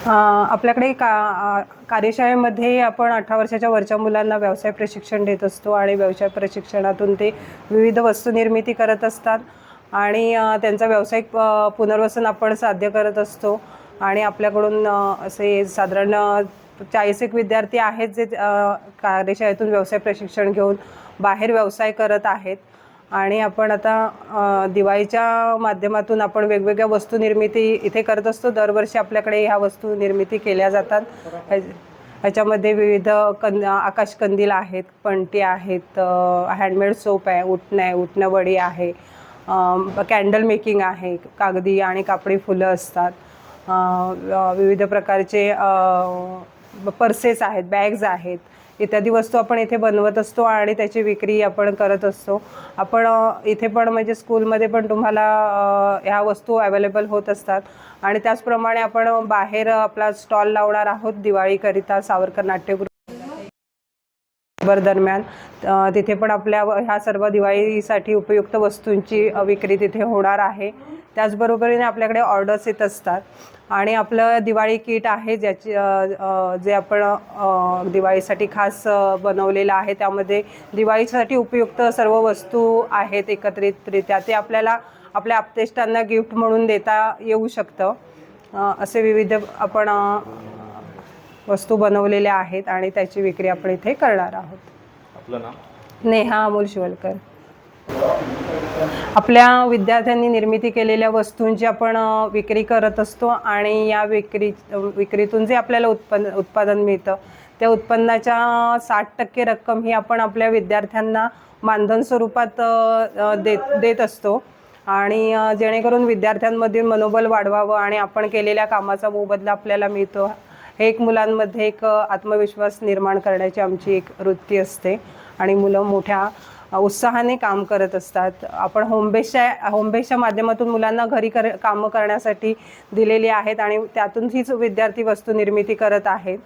आपल्याकडे कार्यशाळेमध्ये आपण 18 वर्षाच्या वरच्या मुलांना व्यवसाय प्रशिक्षण देत असतो आणि व्यवसाय प्रशिक्षणातून ते विविध वस्तू निर्मिती करत असतात आणि त्यांचा व्यावसायिक पुनर्वसन आपण साध्य करत असतो. आणि आपल्याकडून असे साधारण 40 एक विद्यार्थी आहेत जे कार्यशाळेतून व्यवसाय प्रशिक्षण घेऊन बाहेर व्यवसाय करत आहेत. आणि आपण आता दिवाळीच्या माध्यमातून आपण वेगवेगळ्या वस्तू निर्मिती इथे करत असतो. दरवर्षी आपल्याकडे ह्या वस्तू निर्मिती केल्या जातात. ह्याच्यामध्ये विविध आकाशकंदील आहेत, पणती आहेत, हँडमेड सोप आहे, उटणं वडी आहे, कॅन्डल मेकिंग आहे, कागदी आणि कापडी फुलं असतात, विविध प्रकारचे पर्सेस आहेत, बॅग्स आहेत, इत्यादी वस्तू आपण इथे बनवत असतो आणि त्याची विक्री आपण करत असतो. आपण इथे पण म्हणजे स्कूलमध्ये पण तुम्हाला ह्या वस्तू अवेलेबल होत असतात. आणि त्याचप्रमाणे आपण बाहेर आपला स्टॉल लावणार आहोत दिवाळीकरिता सावरकर नाट्यगृह दरम्यान. तिथे पण आपल्या ह्या सर्व दिवाळीसाठी उपयुक्त वस्तूंची विक्री तिथे होणार आहे. त्याचबरोबरीने आपल्याकडे ऑर्डर्स येत असतात आणि आपलं दिवाळी किट आहे जे आपण दिवाळीसाठी खास बनवलेलं आहे. त्यामध्ये दिवाळीसाठी उपयुक्त सर्व वस्तू आहेत एकत्रितरित्या. ते आपल्याला आपल्या आप्तेष्टांना गिफ्ट म्हणून देता येऊ शकतं. असे विविध आपण वस्तू बनवलेल्या आहेत आणि त्याची विक्री आपण इथे करणार आहोत. आपलं नाव? नेहा अमोल शिवलकर. आपल्या विद्यार्थ्यांनी निर्मिती केलेल्या वस्तूंची आपण विक्री करत असतो आणि या विक्रीतून जे आपल्याला उत्पादन मिळतं त्या उत्पन्नाच्या 60% रक्कम ही आपण आपल्या विद्यार्थ्यांना मानधन स्वरूपात देत असतो. आणि जेणेकरून विद्यार्थ्यांमधील मनोबल वाढवावं आणि आपण केलेल्या कामाचा मोबदला आपल्याला मिळतो हे एक मुलांमध्ये एक आत्मविश्वास निर्माण करण्याची आमची एक वृत्ती असते आणि मुलं मोठ्या उत्साहाने काम करत असतात. आपण होमबेसच्या माध्यमातून मुलांना घरी कामं करण्यासाठी दिलेली आहेत आणि त्यातून हीच विद्यार्थी वस्तू निर्मिती करत आहेत.